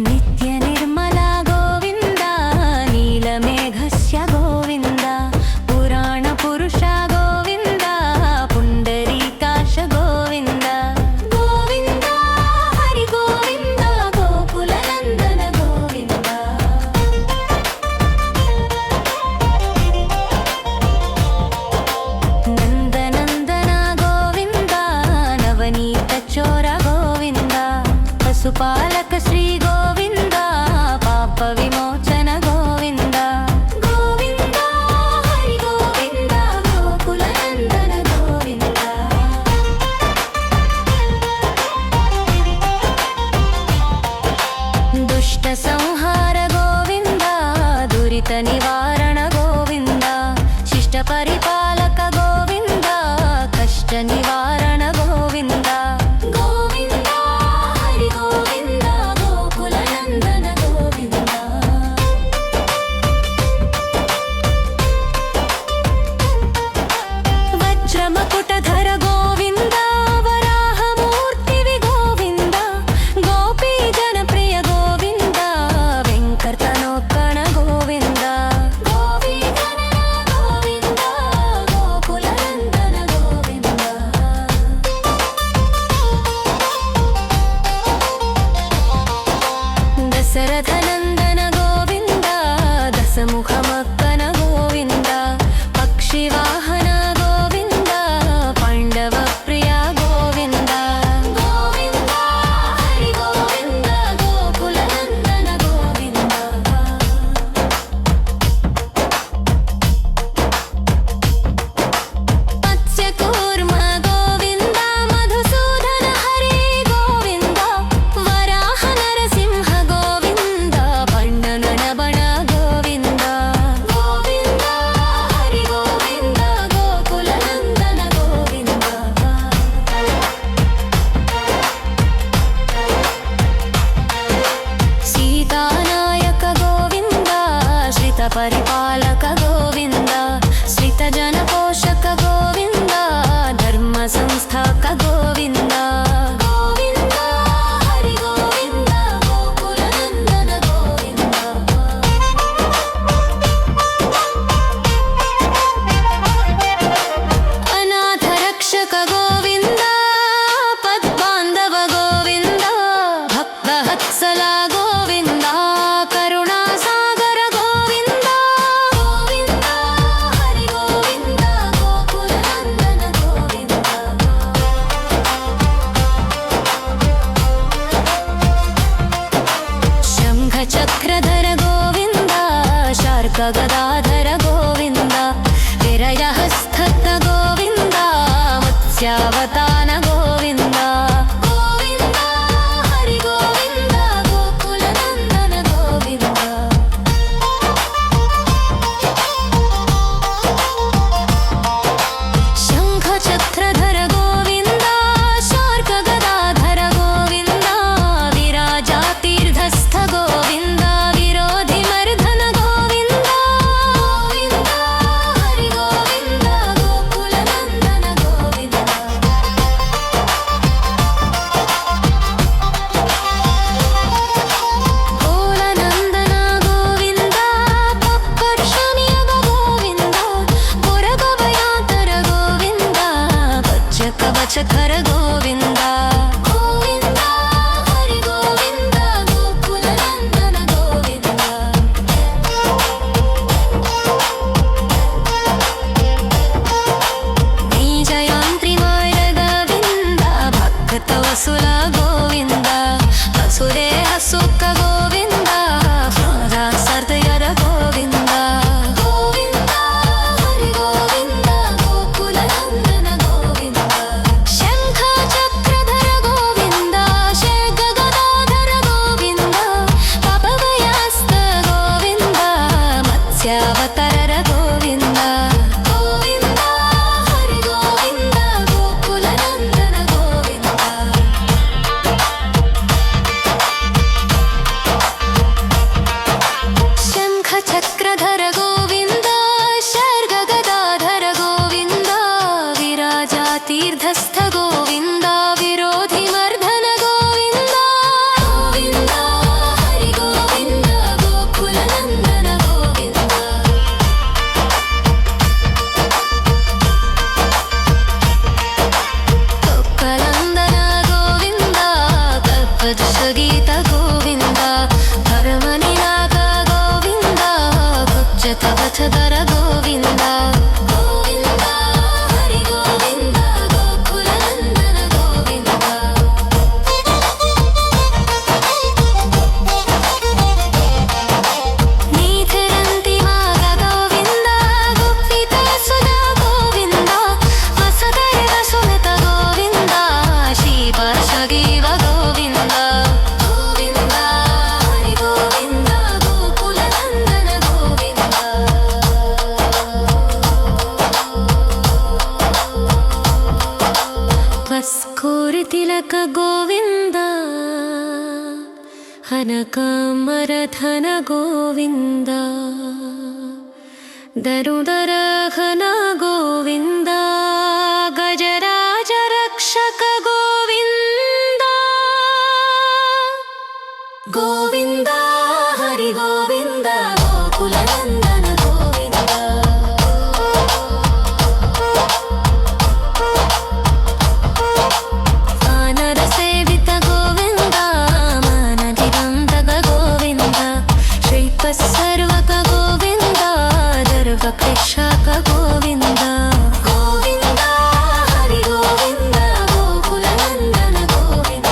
नित्य निर्मला गोविन्द नीलमेघस्य गोविन्द पुराण पुरुष गोविन्द पुण्डरीकाश गोविन्द गोविन्द हरि गोविन्द गोकुलनन्दन गोविन्द नन्दनन्दन गोविन्द नवनीत चोर गोविन्द पशुपालक श्री गोविन्द पाप विमोचन गोविन्द गोविन्द हरि गोविन्द गोकुलनन्दन गोविन्द दुष्ट संहार गोविन्द दुरित निवारण गोविन्द शिष्ट परिपालक गोविन्द कष्ट निवारण गोविन्द गोविन्द हरि गोविन्द गोकुलनन्दन गोविन्द वज्रमकुटधर गोविन्द वराहमूर्तिवि गोविन्द गोपी जनप्रिय गोविन्द वेङ्कटनोत्कण गोविन्द गोपीगणन गोविन्द गोकुलनन्दन गोविन्द दशरथनन्दन गोविन्द दशमुखमक्कन गोविन्द पक्षिवाहन गोविन्द पाण्डवप्रिय गोविन्द गोविन्द हरि गोविन्द गोकुलनन्दन गोविन्द मत्स्यकूर्म गोविन्द मधुसूदन हरि गोविन्द वराह नरसिंह गोविन्द पण्डनन बण गोविन्द गोविन्द हरि गोविन्द गोकुलनन्दन गोविन्द सीतानायक गोविन्द श्रितपरिपालक गोविन्द श्रितजनपोषक गोविन्द धर्मसंस्थाक गोविन्द गोविन्द हरि गोविन्द गोकुलनन्दन गोविन्द अनाथ रक्षक गोविन्द पद्बान्धव गोविन्द भक्तवत्सला गोविन्द करुणासागर गोविन्द गोविन्द हरि गोविन्द गोकुलनन्दन गोविन्द शङ्खचक्रधर गोविन्द शार्कगदाधर गोविन्द विरयहस्तक गोविन्द मत्स्यावतान गोविन्द गोविन्द हरि गोविन्द गोकुलनन्दन गोविन्द शङ्खचक्रधर गोविन्द शार्कगदाधर गोविन्द विराजातीर्थस्थ गोविन्द विरोधिमर्दन गोविन्द गोविन्द हरि गोविन्द गोकुलनन्दन गोविन्द गोरख गोविन्द हनकमरधन गोविन्द दरुदरघन गोविन्द गजराज रक्षक गोविन्द गोविन्द हरि गोविन्द गोकुलनन्दन गोविन्द वानर सेवित गोविन्द मानधिवन्दक गोविन्द श्रीपत्सर्वक गोविन्द दर्वकृक्षक गोविन्द गोविन्द हरि गोविन्द गोकुलनन्दन गोविन्द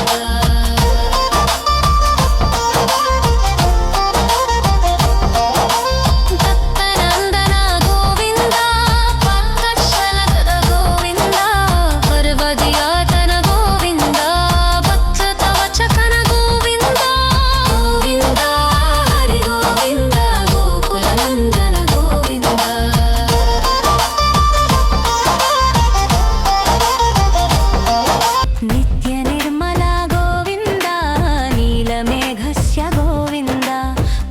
दत्तनन्दन गोविन्द पङ्कजशलगद गोविन्द पर्वदियातन गोविन्द भक्तवचकन गोविन्द गोविन्द हरि गोविन्द गोकुलनन्दन गोविन्द नित्य निर्मला गोविन्द नीलमेघस्य गोविन्द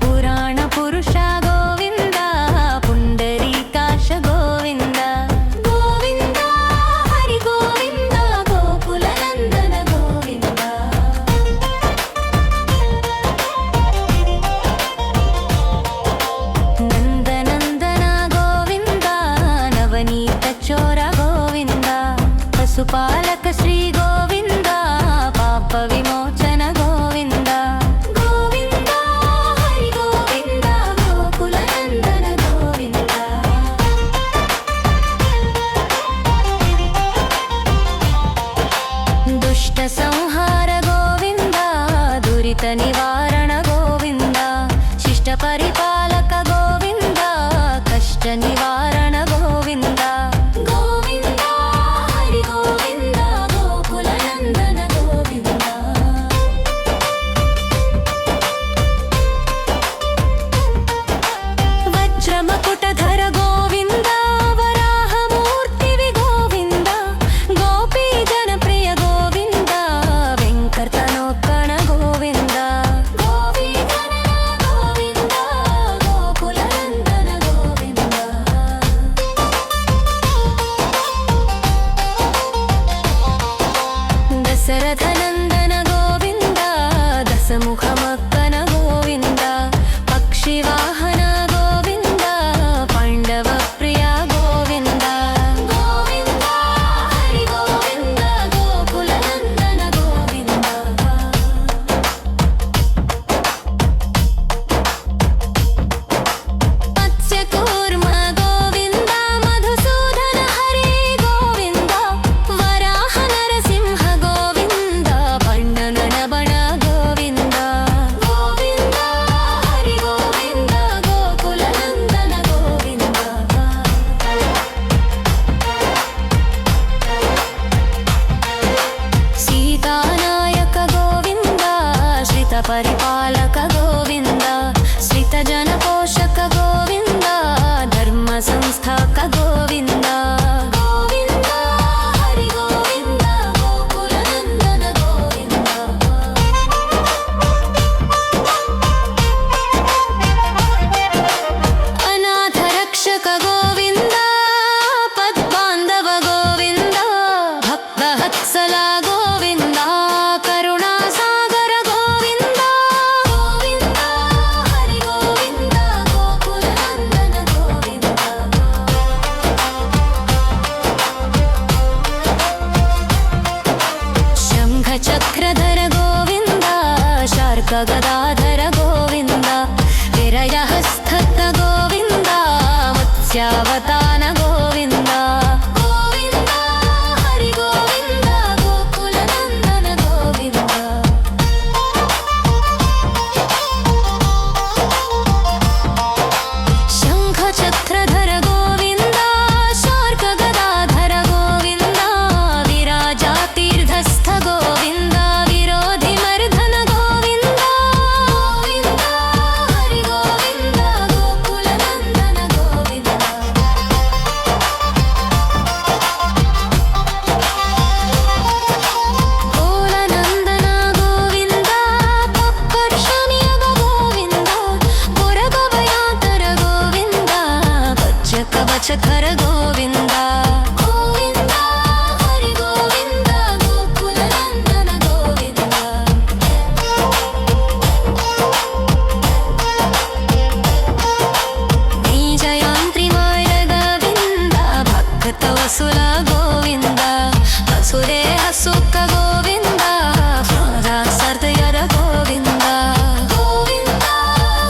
पुराण पुरुष गोविन्द पुण्डरीकाश गोविन्द गोविन्द हरि गोविन्द गोकुलनन्दन गोविन्द नन्दनन्दन गोविन्द नवनीत चोर गोविन्द पशुपालक श्री गोविन्द पाप विमोचन गोविन्द गोविन्द हरि गोविन्द गोकुलनन्दन गोविन्द दुष्ट संहार गोविन्द दुरित निवारण गोविन्द शिष्ट परिपालक गोविन्द कष्ट निवारण गोविन्द गोविन्द हरि गोविन्द गोकुलनन्दन गोविन्द वज्रमकुटधर गोविन्द वराहमूर्तिवि गोविन्द गोपीजनप्रिय गोविन्द वेङ्कटनोत्कण गोविन्द गोपीजनन गोविन्द गोकुलनन्दन गोविन्द दशरथनन्दन गोविन्द दशमुखमक्कन गोविन्द पक्षिवाहन गोविन्द पाण्डवप्रिय गोविन्द गोविन्द हरि गोविन्द गोकुलनन्दन गोविन्द मत्स्यकूर्म गोविन्द मधुसूदन हरि गोविन्द वराह नरसिंह गोविन्द पण्डनन बण गोविन्द गोविन्द हरि गोविन्द गोकुलनन्दन गोविन्द सीतानायक गोविन्द श्रितपरिपालक गोविन्द श्रितजनपोषक गोविन्द धर्मसंस्थाक गोविन्द गोविन्द हरि गोविन्द गोकुलनन्दन गोविन्द अनाथ रक्षक गोविन्द पद्बान्धव गोविन्द भक्तवत्सला गोविन्द करुणासागर गोविन्द गोविन्द हरि गोविन्द गोकुलनन्दन गोविन्द शङ्खचक्रधर गोविन्द शार्कगदाधर गोविन्द विरयहस्तक गोविन्द मत्स्यावतान गोविन्द गोविन्द हरि गोविन्द गोकुलनन्दन गोविन्द शङ्खचक्रधर गोविन्द शार्कगदाधर गोविन्द विराजातीर्थस्थ गोविन्द विरोधिमर्दन गोविन्द పంచధర గోవింద గోవింద హరి గోవింద గోకుల నందన గోవింద బీజయంత్రి మాయ గోవింద భక్త వసుల గోవింద హసురే హసుక గోవింద సర్దయర గోవింద గోవింద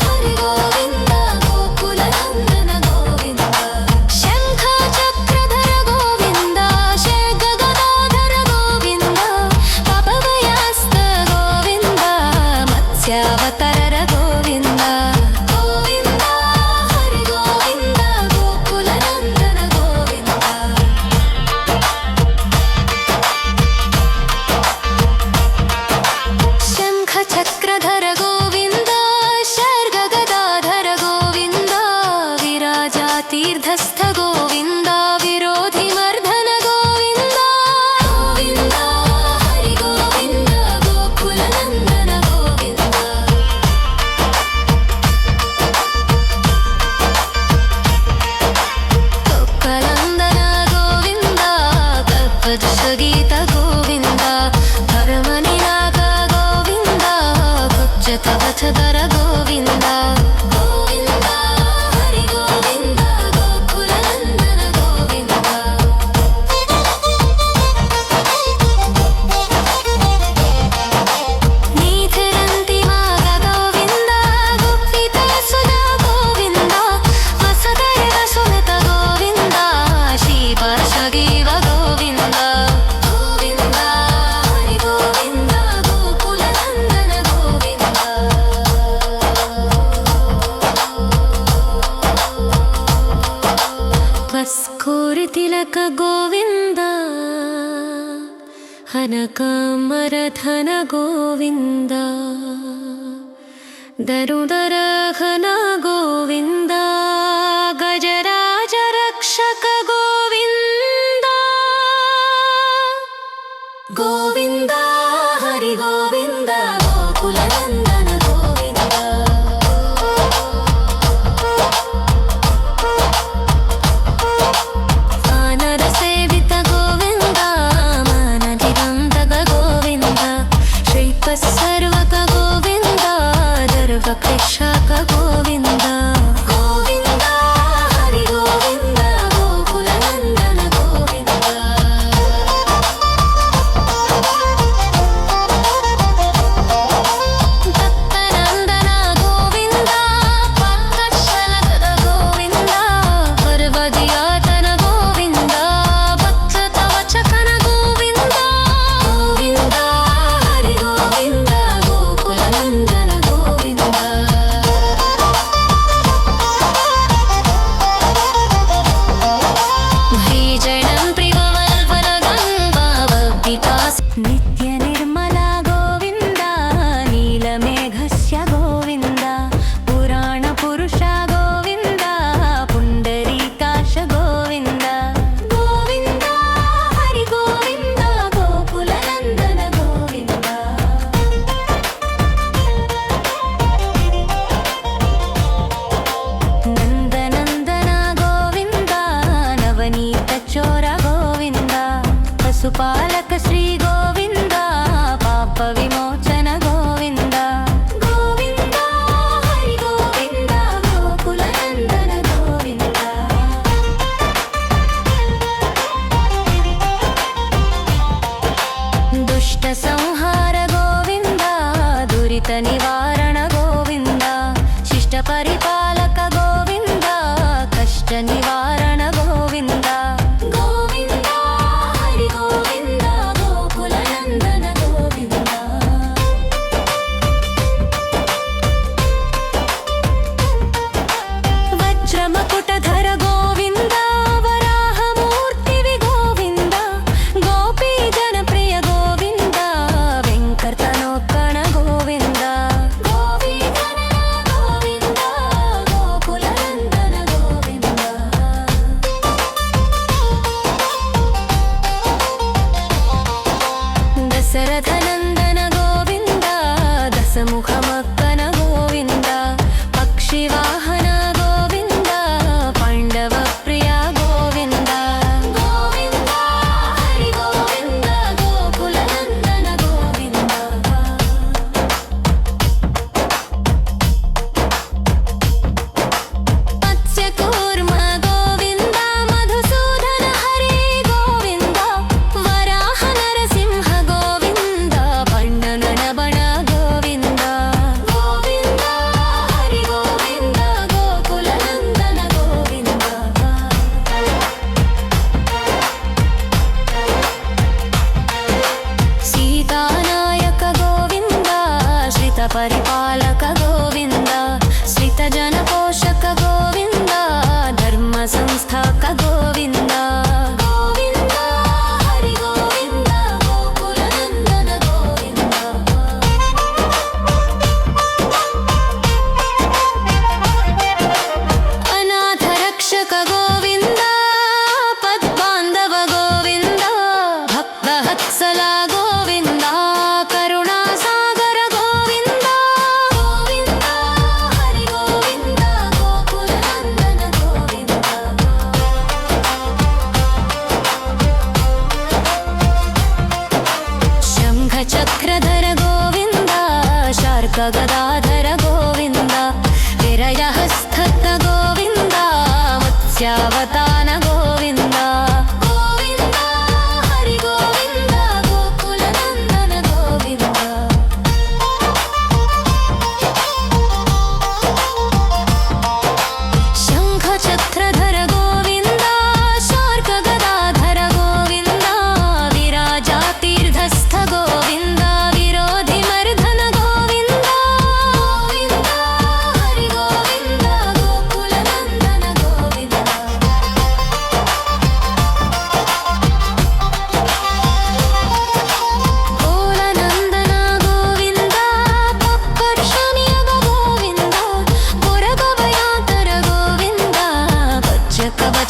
హరి గోవింద గోకుల నందన గోవింద శంఖ చక్రధర గోవింద శేర్గగదాధర గోవింద అభవయాస్త గోవింద మత్స్యావతర గోవింద గోవింద హరి గోవింద గోకుల నందన గోవింద శంఖ చక్రధర గోవింద శర్గగదాధర గోవింద విరాజా తీర్థస్థ గోవింద విరోధి మర్దన గోవింద గోవింద హరి గోవింద గోకుల నందన గోవింద కొక్కలందన గోవింద కల్పదృశ గీత గోవింద ధర్మనినాక గోవింద గుజ్జకవచధర గోవింద గోవింద హరి గోవింద గోకుల నందన గోవింద నీతిరంతి మాగ గోవింద గుప్పిత సుధా గోవింద వసుధైవ సునత గోవింద శ్రీపర్షగీవ గోవింద గోవింద హరి గోవింద గోకుల నందన గోవింద వస్కోరి తిలక గోవింద హనకమరధన గోవింద దరుదర ఘన గోవింద గజరాజ రక్షక గోవింద గోవింద హరి గోవింద గోకుల నందన గోవింద ఆనర సేవిత గోవింద మానదివంతక గోవింద శ్రీప సర్వక గోవింద దర్వ కృషక గోవింద గోవింద హరి గోవింద గోకుల నందన గోవింద దత్తనందన గోవింద పంకజశలగద గోవింద పర్వదియాతన గోవింద భక్త వచకన గోవింద గోవింద హరి గోవింద గోకుల నందన గోవింద భీజనం ప్రివవల్వలగంబావవికాస్ నిత్య నిర్మలా గోవింద నీలమేఘస్య గోవింద పురాణ పురుష గోవింద పుండరీకాశ గోవింద గోవింద హరి గోవింద గోకుల నందన గోవింద నందనందన గోవింద నవనీత చోర గోవింద పశుపాలక శ్రీ గోవింద పాప విమోచన గోవింద గోవింద హరి గోవింద గోకుల నందన గోవింద దుష్ట సంహార గోవింద దురిత నివారణ గోవింద శిష్ట పరిపాలక గోవింద కష్ట నివారణ గోవింద గోవింద హరి గోవింద గోకుల నందన గోవింద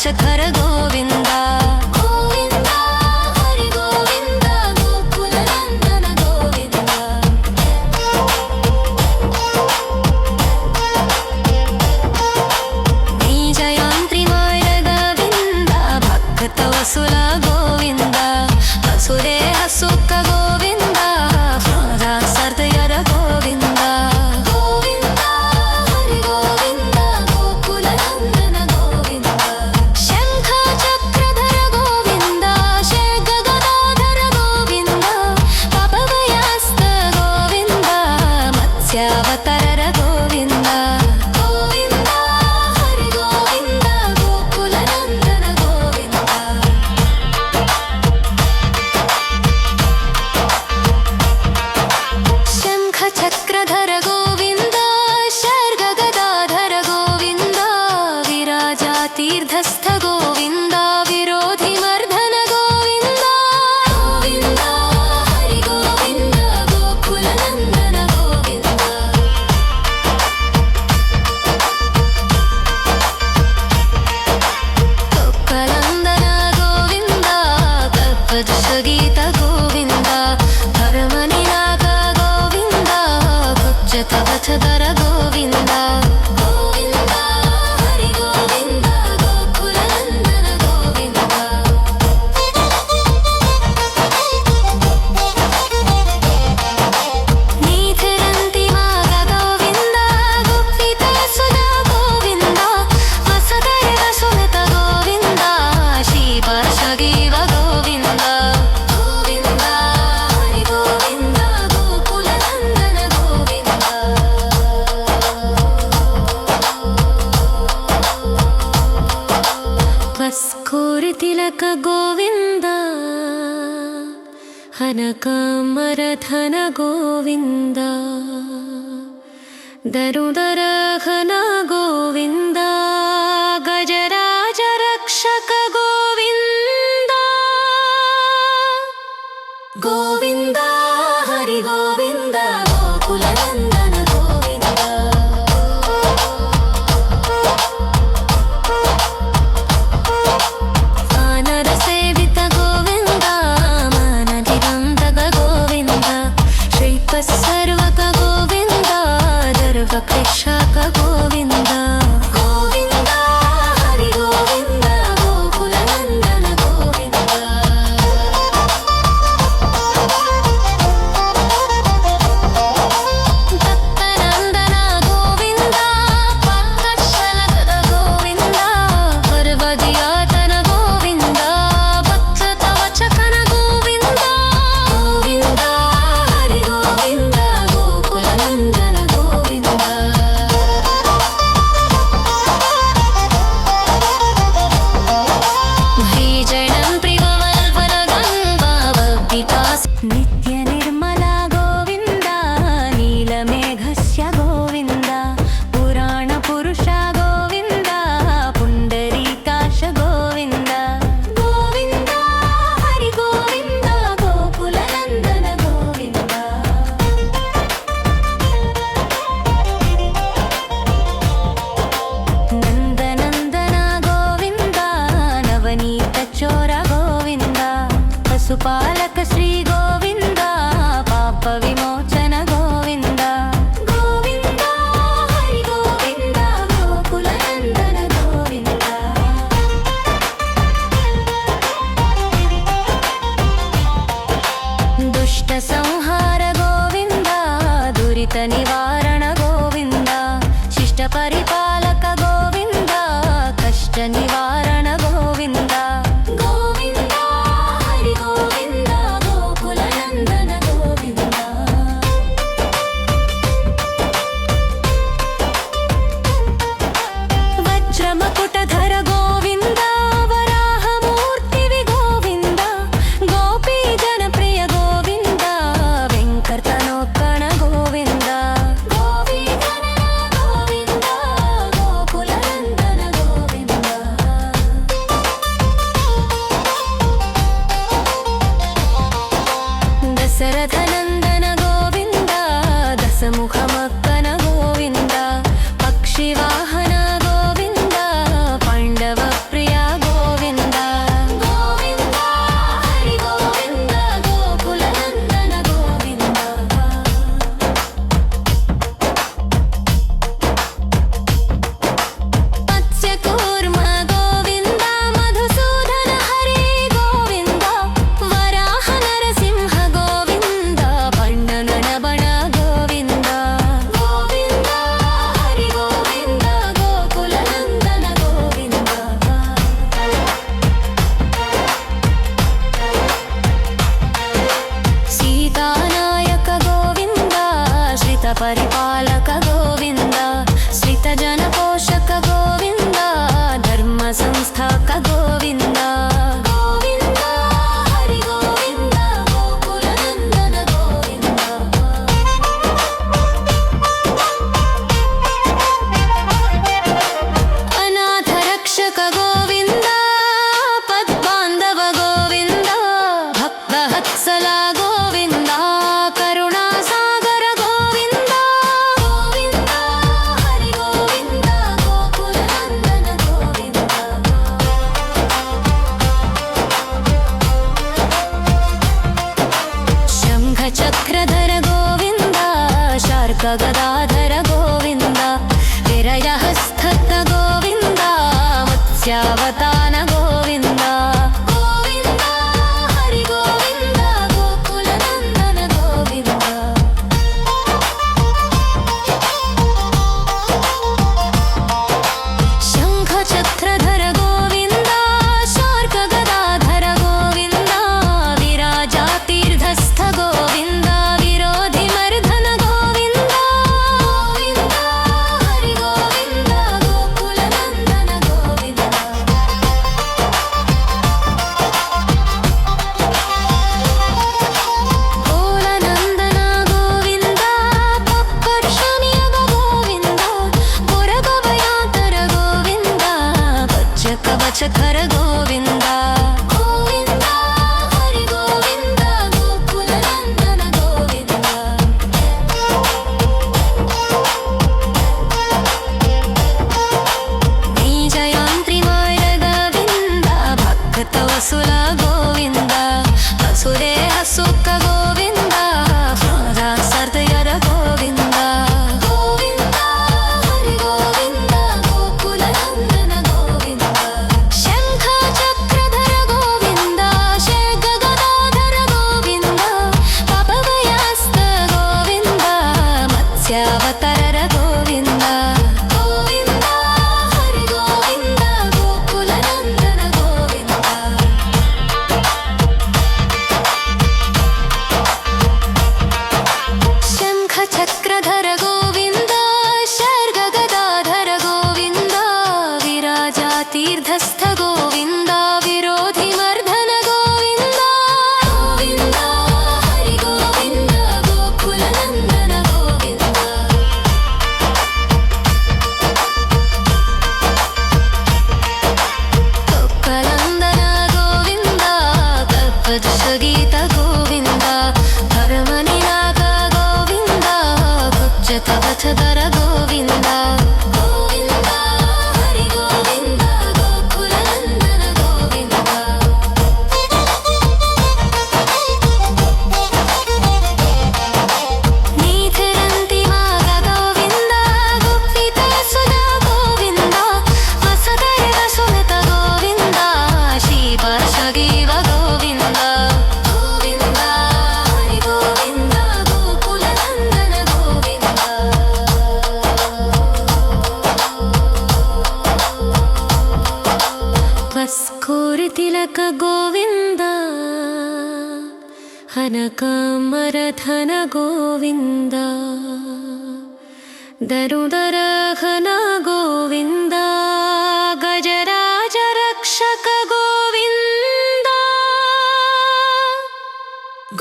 ರಾಜಶೇಖರ ಗೋವಿಂದ ಗೋವಿಂದ ಹರಿ ಗೋವಿಂದ ಗೋಕುಲ ನಂದನ ಗೋವಿಂದ ಬೀಜಯಾಂತ್ರಿ ಮಾಯ ಗೋವಿಂದ ಭಕ್ತ ವಸುಲ ಗೋವಿಂದ ಹಸುರೇ ಹಸುಕ ಗೋವಿಂದ ಸರ್ದಯರ ಗೋವಿಂದ ಗೋವಿಂದ ಹರಿ ಗೋವಿಂದ ಗೋಕುಲ ನಂದನ ಗೋವಿಂದ ಶಂಖ ಚಕ್ರಧರ ಗೋವಿಂದ ಶೇಷಗದಾಧರ ಗೋವಿಂದ ಪಾಪಭಯಸ್ತ ಗೋವಿಂದ ಮತ್ಸ್ಯಾವತಾರ ಗೋವಿಂದ ಗೋವಿಂದ ಹರಿ ಗೋವಿಂದ ಗೋಕುಲ ನಂದನ ಗೋವಿಂದ ಶಂಖ ಚಕ್ರಧರ ಗೋವಿಂದ ಶರ್ಗಗದಾಧರ ಗೋವಿಂದ ವಿರಾಜಾ ತೀರ್ಥಸ್ಥ ಗೋವಿಂದ ವಿರೋಧಿ ಮರ್ಧನ ಗೋವಿಂದ ಗೋವಿಂದ ಹರಿ ಗೋವಿಂದ ಗೋಕುಲ ನಂದನ ಗೋವಿಂದ ಕೊಕ್ಕಲಂದನ ಗೋವಿಂದ ಕಲ್ಪದೃಶಗೀತ ಗೋವಿಂದ ಧರ್ಮನಿನಾಗ ಗೋವಿಂದ ಕುಚ್ಚತವಚದರ ಗೋವಿಂದ ಗೋವಿಂದ ಹರಿ ಗೋವಿಂದ ಗೋಕುಲ ನಂದನ ಗೋವಿಂದ ನೀತಿರಂತಿ ಮಾಗ ಗೋವಿಂದ ಗುಪ್ಪಿತ ಸುಧ ಗೋವಿಂದ ವಸದೈವ ಸುನತ ಗೋವಿಂದ ಶ್ರೀಪಾರ್ಶ್ವಗೀವ ಗೋವಿಂದ ಗೋವಿಂದ ಹರಿ ಗೋವಿಂದ ಗೋಕುಲ ನಂದನ ಗೋವಿಂದ ವಸ್ಕೋರಿ ತಿಲಕ ಗೋವಿಂದ ಹನಕಮರಧನ ಗೋವಿಂದ ದರುದರ ಘನ ಗೋವಿಂದ ಗಜರಾಜ ರಕ್ಷಕ ಗೋವಿಂದ ಗೋವಿಂದ ಹರಿ ಗೋವಿಂದ ಗೋಕುಲ ನಂದನ ಗೋವಿಂದ ಆನರ ಸೇವಿತ ಗೋವಿಂದ ಮಾನದಿರಂತಕ ಗೋವಿಂದ ಶ್ರೀಪ ಸರ್ವಕ ಗೋವಿಂದ ದರ್ವ ಪ್ರೇಕ್ಷಕ ಗೋವಿಂದ ಗೋವಿಂದ ಹರಿ ಗೋವಿಂದ ಗೋಕುಲ ನಂದನ ಗೋವಿಂದ ಭಕ್ತನಂದನ ಗೋವಿಂದ ಪಕ್ಕಶಲಕದ ಗೋವಿಂದ ಪರ್ವದಿಯಾತನ ಗೋವಿಂದ ಭಕ್ತವಚಕನ ಗೋವಿಂದ ಗೋವಿಂದ ಹರಿ ಗೋವಿಂದ ಗೋಕುಲ ನಂದನ ಗೋವಿಂದ ಭೀಜಣಂ ಪ್ರಿವವಲ್ಪನ ಗಂಗಾವಗ್ನಿಕಾಸ ನಿತ್ಯ ನಿರ್ಮಲ ಗೋವಿಂದ ನೀಲಮೇಘಸ್ಯ ಗೋವಿಂದ ಪುರಾಣ ಪುರುಷ ಗೋವಿಂದ ಪುಂಡರೀಕಾಶ ಗೋವಿಂದ ಗೋವಿಂದ ಹರಿ ಗೋವಿಂದ ಗೋಕುಲ ನಂದನ ಗೋವಿಂದ ನಂದನಂದನ ಗೋವಿಂದ ನವನೀತ ಚೋರ ಗೋವಿಂದ ಪಶುಪಾಲಕ ಶ್ರೀ ಗೋವಿಂದ ಪಾಪ ವಿಮೋಚನ ಗೋವಿಂದ ಗೋವಿಂದ ಹರಿ ಗೋವಿಂದ ಗೋಕುಲ ನಂದನ ಗೋವಿಂದ ದುಷ್ಟ ಸಂಹಾರ ಗೋವಿಂದ ದುರಿತ ನಿವಾರಣ ಗೋವಿಂದ ಶಿಷ್ಟ ಪರಿಪಾಲಕ ಗೋವಿಂದ ಕಷ್ಟ ನಿವಾರಣ ಗೋವಿಂದ ಗೋವಿಂದ ಹರಿ ಗೋವಿಂದ ಗೋಕುಲ ನಂದನ ಗೋವಿಂದ शार्कगदाधर गोविन्द विरयहस्तक गोविन्द मत्स्यावतान गोविन्द गोविन्द हरि गोविन्द गोकुलनन्दन गोविन्द शङ्खचक्रधर गोविन्द शार्कगदाधर गोविन्द विराजातीर्थस्थ गोविन्द विरोधिमर्दन गोविन्द गोविन्द हरि गोविन्द गोकुलनन्दन गोविन्द गोलनन्दन गोविन्द पप्पर्षनियग गोविन्द पुरभवयातर गोविन्द वज्रकवचकर गोविन्द गोविन्द हरि गोविन्द गोकुलनन्दन गोविन्द नीजयन्त्रिमार्ग गोविन्द भक्तवसुल गोविन्द हसुरे हसुक गोविन्द सर्दयर गोविन्द गोविन्द हरि गोविन्द गोकुलनन्दन गोविन्द शङ्खचक्रधर गोविन्द शर्गगदाधर गोविन्द पपवयास्त गोविन्द मत्स्यावतार गोविन्द गोविन्द हरि गोविन्द गोकुलनन्दन गोविन्द शङ्खचक्रधर गोविन्द शर्गगदाधर गोविन्द विराजातीर्थस्थ गोविन्द विरोधिमर्दन गोविन्द गोविन्द हरि गोविन्द गोकुलनन्दन गोविन्द कोक्कलन्दन गोविन्द कल्पदशगीत गोविन्द धर्मनिनाद गोविन्द कुब्जकवचधर गोविन्द गोविन्द हरि गोविन्द गोकुलनन्दन गोविन्द नीतिरन्तिमाग गोविन्द गुप्पितसुधा गोविन्द वसुधैव सुमित गोविन्द श्रीपर्षगीव गोविन्द गोविन्द हरि गोविन्द गोकुलनन्दन गोविन्द वस्कोरतिलक गोविन्द हनकामरधन गोविन्द दरुदरघन गोविन्द गजराज रक्षक गोविन्द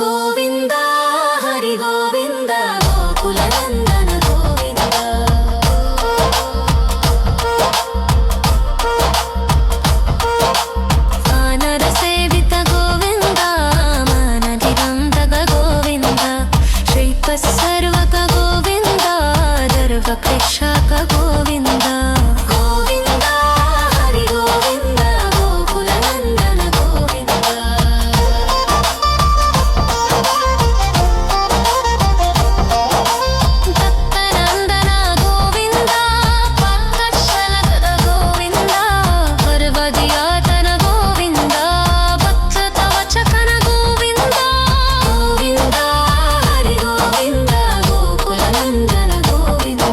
गोविन्द हरि गोविन्द गोकुलनन्दन गोविन्द वानरसेवित गोविन्द मानधिवन्दक गोविन्द श्रीपत्सर्वक गोविन्द दर्वकृक्षक गोविन्द गोविन्द हरि गोविन्द गोकुलनन्दन गोविन्द दत्तनन्दन गोविन्द पक्कशलगद गोविन्द पर्वदियातन गोविन्द भक्तवचकन गोविन्द गोविन्द हरि गोविन्द गोकुलनन्दन गोविन्द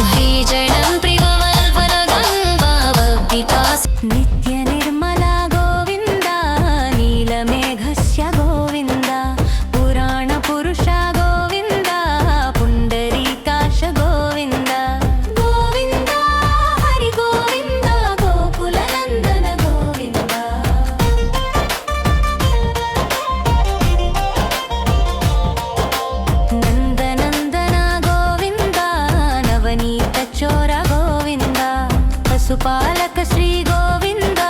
भीजनं प्रियवल्पलगन्धवद्वितास् नित्यनिर्मला गोविन्द नीलमेघस्य गोविन्द पुराणपुरुष गोविन्द पुण्डरीकाश गोविन्द गोविन्द हरि गोविन्द गोकुलनन्दन गोविन्द नन्दनन्दन गोविन्द नवनीतचोर गोविन्द पशुपालक श्री गोविन्द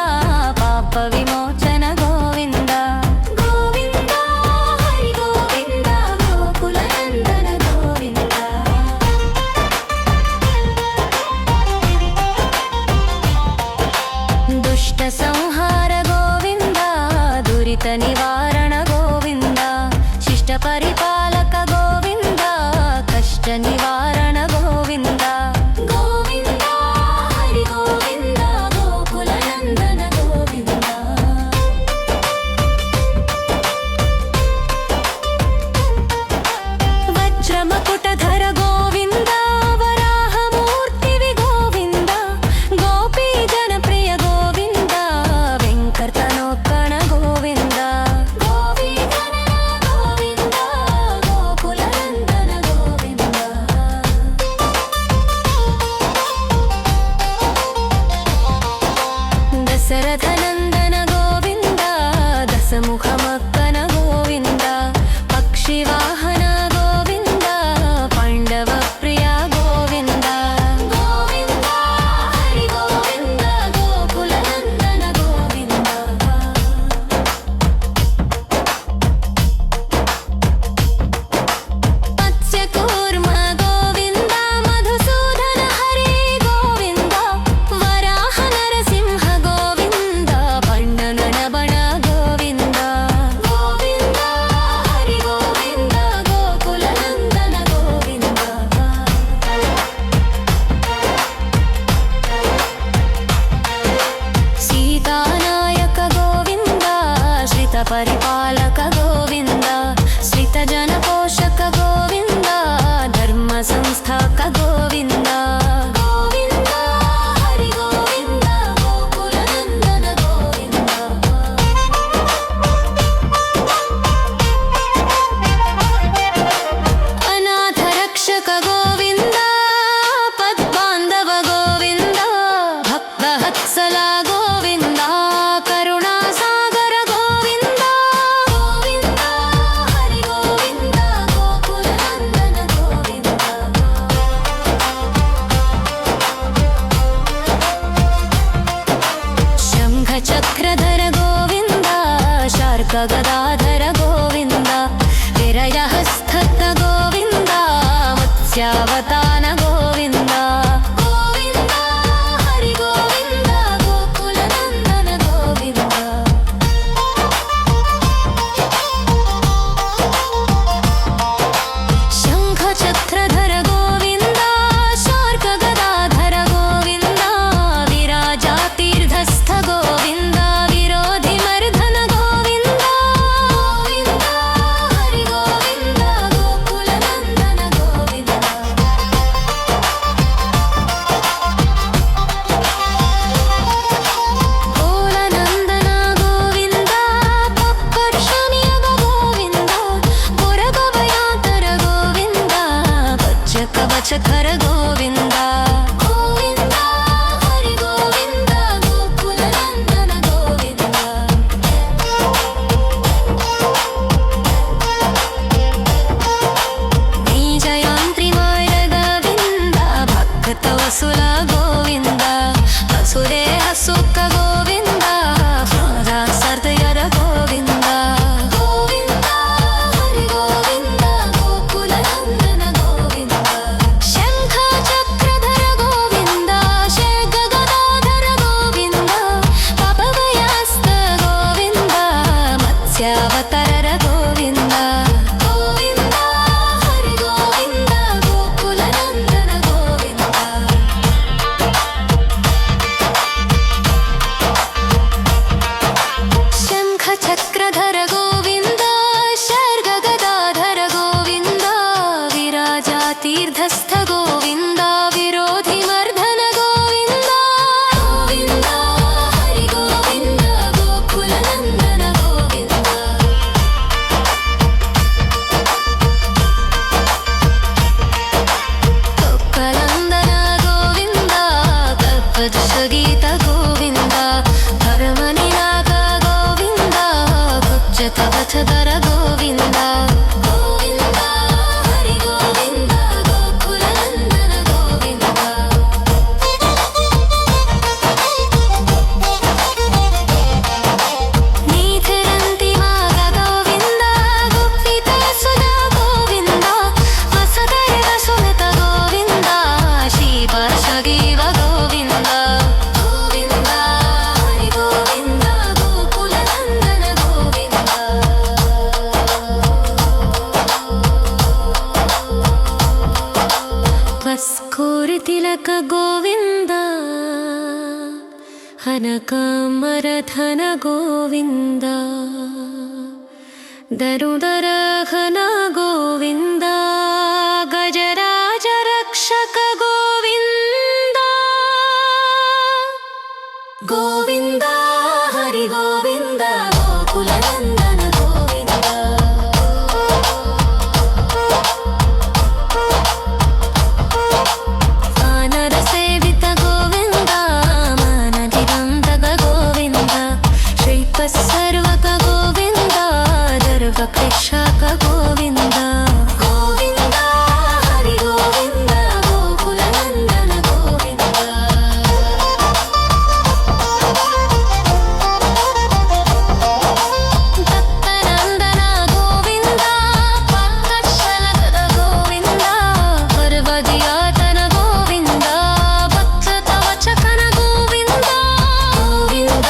पापविमोचन गोविन्द गोविन्द हरि गोविन्द गोकुलनन्दन गोविन्द दुष्टसंहार गोविन्द दुरितनिवारण सर्पगदाधर गोविन्द विरयहस्तक गोविन्द मत्स्यावतान गोविन्द गोविन्द हरि गोविन्द गोकुलनन्दन गोविन्द शङ्खचक्रधर गोविन्द शार्कगदाधर गोविन्द विराजातीर्थस्थ गोविन्द विरोधिमर्दन गोविन्द गोविन्द हरि गोविन्द गोकुलनन्दन गोविन्द कोलनन्दन गोविन्द पप्पर्षनियग गोविन्द पुरगवयातर गोविन्द वज्रकवचकर गोविन्द गोविन्द हरि गोविन्द गोकुलनन्दन गोविन्द बीजयन्त्रिमार्ग गोविन्द भक्तवसुल गोविन्द असुरे असुक गोविन्द सर्दयर गोविन्द गोविन्द हरि गोविन्द गोकुलनन्दन गोविन्द शङ्खचक्रधर गोविन्द शर्गगदाधर गोविन्द पपवयास्त गोविन्द मत्स्यावतार गोविन्द गोविन्द हरि गोविन्द गोकुलनन्दन गोविन्द शङ्खचक्रधर गोविन्द शर्गगदाधर गोविन्द विराजातीर्थस्थ गोविन्द विरोधिमर्दन गोविन्द गोविन्द हरि गोविन्द गोकुलनन्दन गोविन्द कोक्कलन्दन गोविन्द कल्पदशगीत गोविन्द धर्मनिनाक गोविन्द कुब्जकवचधर गोविन्द गोविन्द हरि गोविन्द गोकुलनन्दन गोविन्द नीतिरन्तिमाग गोविन्द गुप्पितसुधा गोविन्द वसुधैवसुत गोविन्द श्रीपार्श्वगीव गोविन्द गोविन्द हरि गोविन्द गोकुलनन्दन गोविन्द वस्कोरितिलक गोविन्द हनकमरधन गोविन्द दरुदरघन गोविन्द गजराज रक्षक गोविन्द गोविन्द हरि गोविन्द गोकुलनन्दन गोविन्द आनरसेवित गोविन्द मानधिरन्दक गोविन्द श्रीपत्सर्वक गोविन्द दर्वकृषक गोविन्द गोविन्द हरि गोविन्द गोकुलनन्दन गोविन्द दत्तनन्दन गोविन्द पङ्कजशलगद गोविन्द पर्वदियातन गोविन्द भक्तवचकन गोविन्द गोविन्द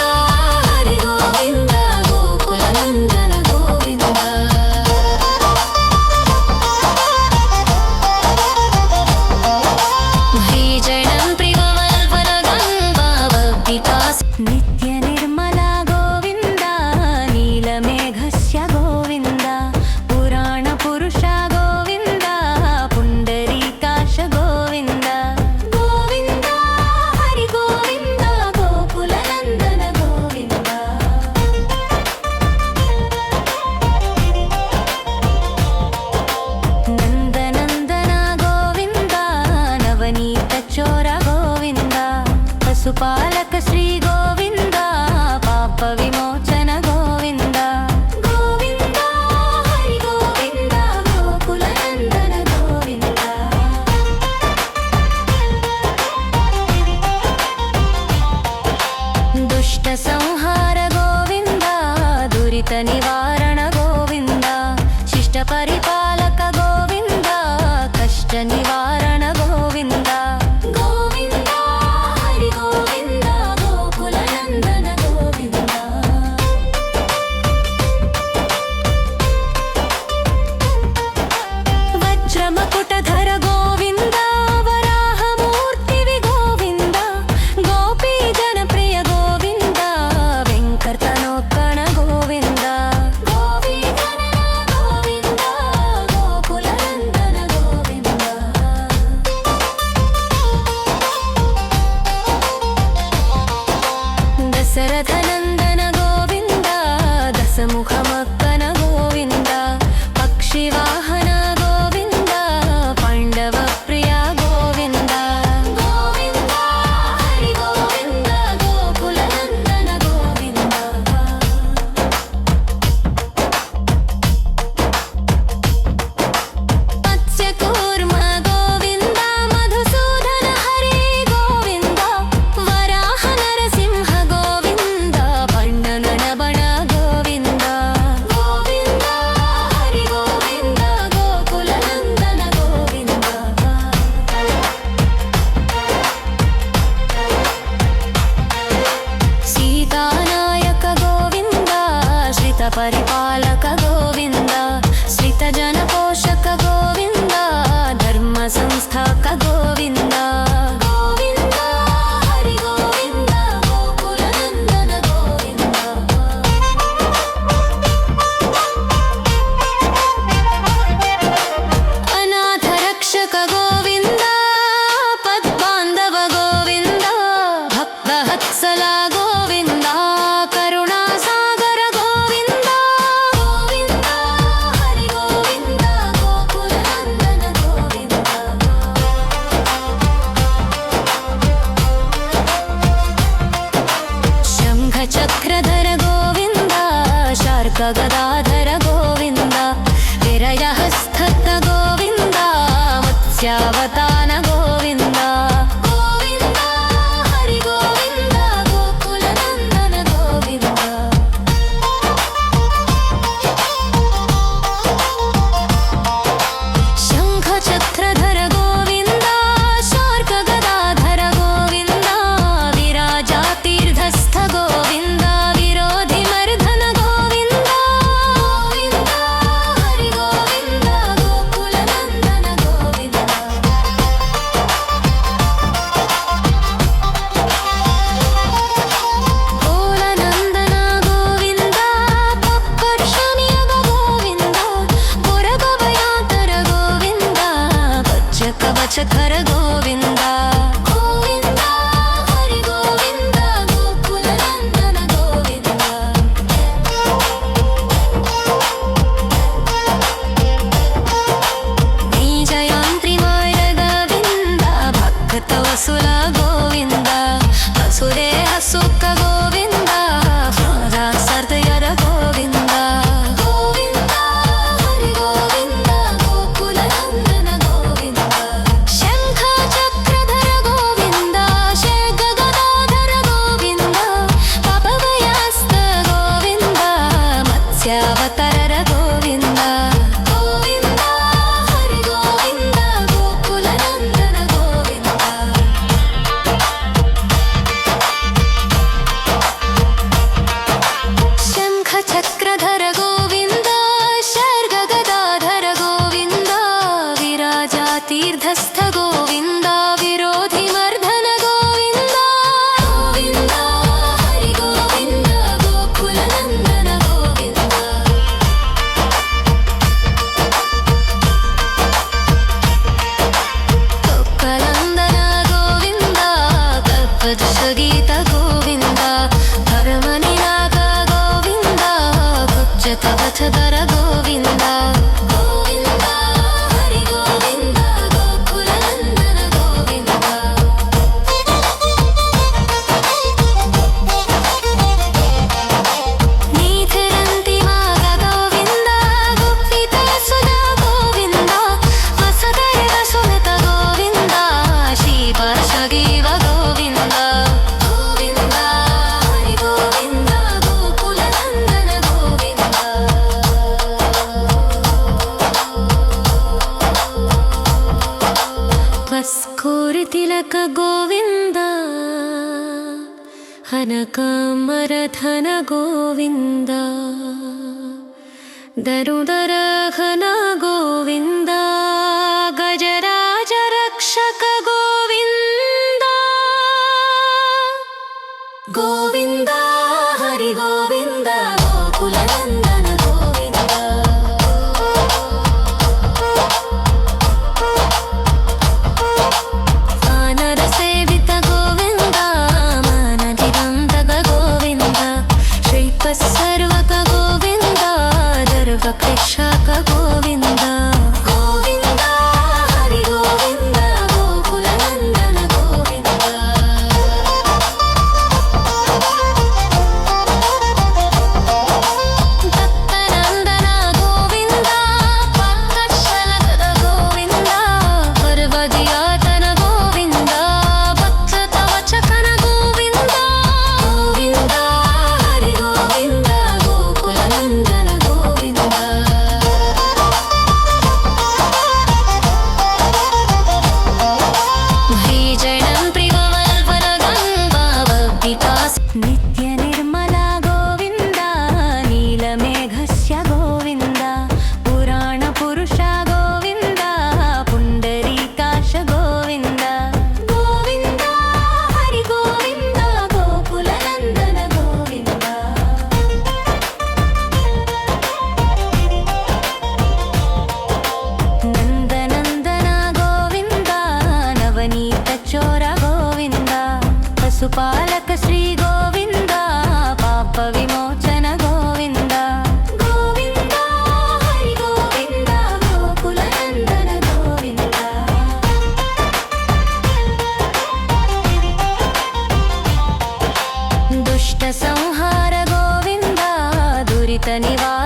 हरि गोविन्द गोकुलनन्दन गोविन्द भीजनं प्रियवल्पन गङ्गावविकास नित्यनिर्मला गोविन्द नीलमेघस्य गोविन्द पुराणपुरुष गोविन्द पुण्डरीकाश गोविन्द गोविन्द हरि गोविन्द गोकुलनन्दन गोविन्द नन्दनन्दन गोविन्द नवनीतचोर गोविन्द पशुपालक श्री गोविन्द पापविमोचन गोविन्द गोविन्द हरि गोविन्द गोकुलनन्दन गोविन्द दुष्टसंहार गोविन्द दुरितनिवारण शार्कगदाधर गोविन्द विरयहस्तत्त गोविन्द मत्स्यावतान गोविन्द गोविन्द हरि गोविन्द गोकुलनन्दन गोविन्द शङ्खचक्रधर गोविन्द शार्कगदाधर गोविन्द विराजातीर्थस्थ गोविन्द विरोधिमर्दन गोविन्द गोविन्द हरि गोविन्द गोकुलनन्दन गोविन्द गोलनन्दन गोविन्द पप्पर्षनियग गोविन्द पुरभवयातर गोविन्द कवचकर गोविन्द गोविन्द हरि गोविन्द गोकुलनन्दन गोविन्द नीजयन्त्रिमाय गोविन्द भक्तवसुल गोविन्द असुरे असुक गोविन्द सर्दयर गोविन्द गोविन्द हरि गोविन्द गोकुलनन्दन गोविन्द शङ्खचक्रधर गोविन्द शार्कगदाधर गोविन्द पापभयहस्त गोविन्द मत्स्यावतार गोविन्द गोविन्द हरि गोविन्द गोकुलनन्दन गोविन्द शङ्खचक्रधर गोविन्द शार्कगदाधर गोविन्द विराजातीर्थस्थ गोविन्द विरोधिमर्दन गोविन्द गोविन्द हरि गोविन्द गोकुलनन्दन गोविन्द कोक्कलन्दन गोविन्द कल्पदशगीत गोविन्द धर्मनिनाद गोविन्द कुच्चतवचधर गोविन्द गोविन्द हरि गोविन्द गोकुलनन्दन गोविन्द नीतिरन्तिमाग गोविन्द गुप्पितसुधा गोविन्द वसुधैव सुमित गोविन्द श्रीपार्श्वगीव गोविन्द गोविन्द हरि गोविन्द गोकुलनन्दन गोविन्द वस्कोरितिलक गोविन्द हनकामरधन गोविन्द दरुदरघन गोविन्द गजराज रक्षक गोविन्द गोविन्द हरि गोविन्द गोकुलनन्दन गोविन्द वानरसेवित गोविन्द मानधिरन्तक गोविन्द श्रीपत्सर्वक गोविन्द दर्वकृक्षक गोविन्द गोविन्द हरि गोविन्द गोकुलनन्दन गोविन्द दत्तनन्दन गोविन्द पक्कशलगद गोविन्द पर्वदियातन गोविन्द भक्तवचकन गोविन्द गोविन्द हरि गोविन्द गोकुलनन्दन गोविन्द भीजनं प्रियवल्पलगङ्गावपितास नित्यनिर्मला गोविन्द नीलमेघस्य गोविन्द पुराणपुरुष गोविन्द पुण्डरीकाश गोविन्द गोविन्द हरि गोविन्द गोकुलनन्दन गोविन्द नन्दनन्दन गोविन्द नवनीतचोर गोविन्द पशुपालक श्री गोविन्द पापविमोचन गोविन्द गोविन्द हरि गोविन्द गोकुलनन्दन गोविन्द दुष्ट संहार गोविन्द दुरित निवारण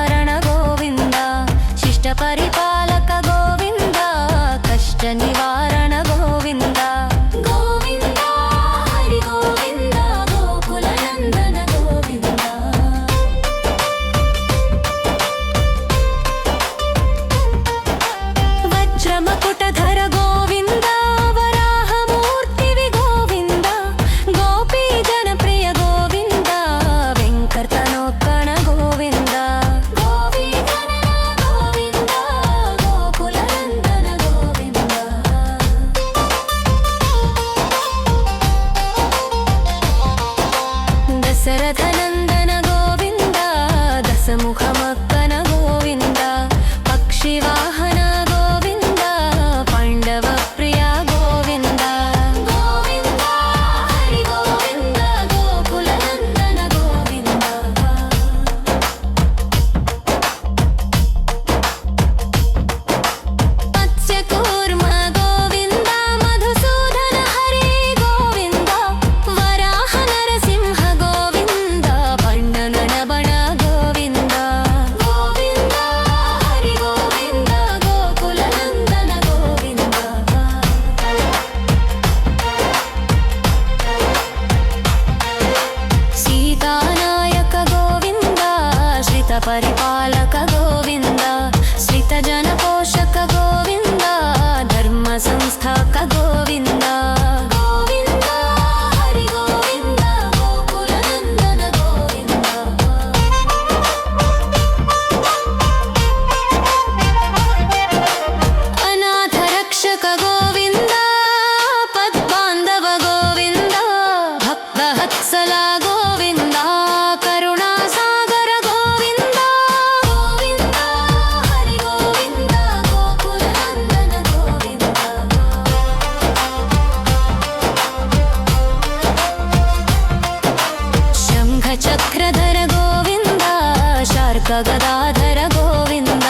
गदाधर गोविन्द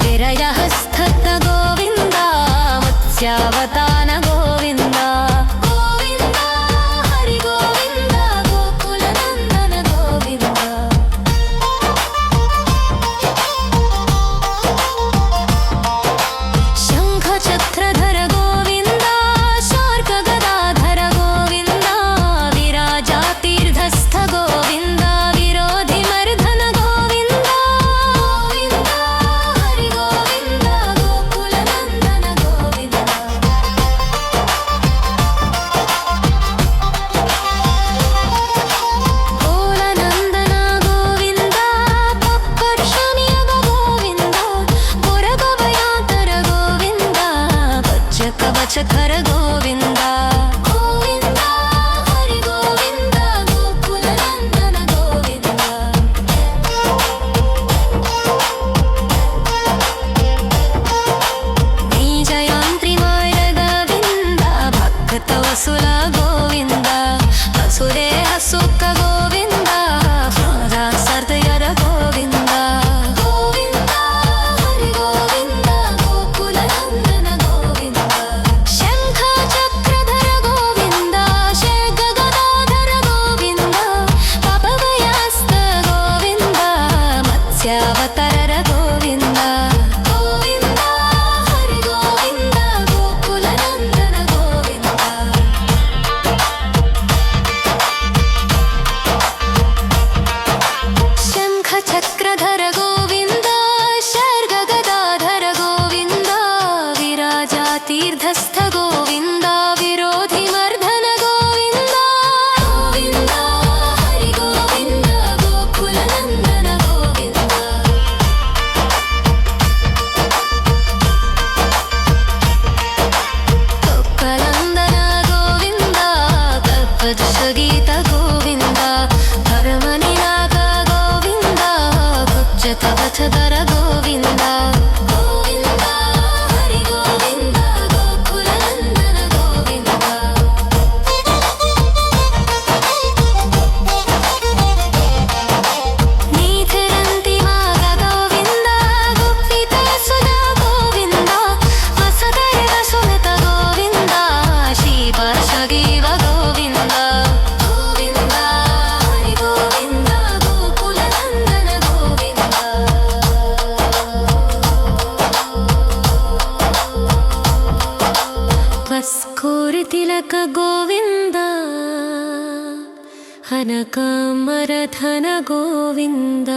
विरजहस्तथ गोविन्द मत्स्यावतान गोविन्द गोविन्द हरि गोविन्द गोकुलनन्दन गोविन्द शङ्खचक्रधर गोविन्द शार्कगदाधर गोविन्द विराजातीर्थस्थ गोविन्द विरोधिमर्दन गोविन्द गोविन्द हरि गोविन्द गोकुलनन्दन गोविन्द गोलनन्दन गोविन्द पप्पर्षनियग गोविन्द पुरभवयातर गोविन्द वज्रकवचकर गोविन्द गोविन्द हरि गोविन्द गोकुलनन्दन गोविन्द नीजयन्त्रिमाय गोविन्द भक्तवसुल गोविन्द हसुरे हसुक गोविन्द सरदयर गोविन्द गोविन्द हरि गोविन्द गोकुलनन्दन गोविन्द शङ्खचक्रधर गोविन्द शर्गगदाधर गोविन्द पपवयास्त गोविन्द मत्स्यावतार गोविन्द गोविन्द हरि गोविन्द गोकुलनन्दन गोविन्द शङ्खचक्रधर गोविन्द शर्गगदाधर गोविन्द विराजातीर्थस्थ गोविन्द विरोधिमर्दन गोविन्द गोविन्द हरि गोविन्द गोकुलनन्दन गोविन्द कोक्कलन्दन गोविन्द कल्पदशगीत गोविन्द धर्मनिनाद गोविन्द गुज्जकवचधर गोविन्द गोविन्द हरि गोविन्द गोकुलनन्दन गोविन्द नीतिरन्तिमाग गोविन्द गुप्पितसुधा गोविन्द वसुधैव सुनत गोविन्द श्रीपर्षगीव गोविन्द गोविन्द हरि गोविन्द गोकुलनन्दन गोविन्द वस्कोरतिलक गोविन्द हनकामरधन गोविन्द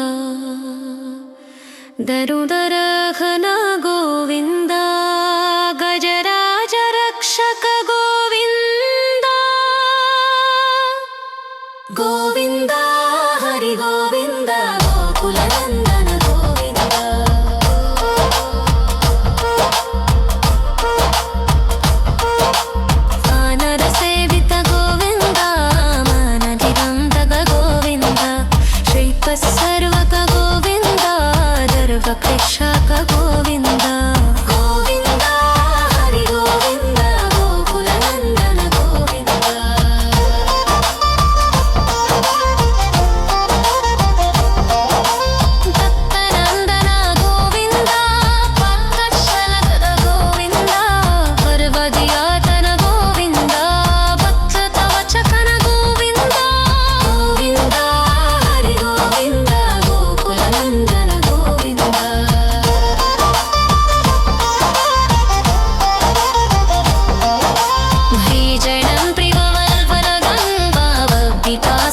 दरुदरघन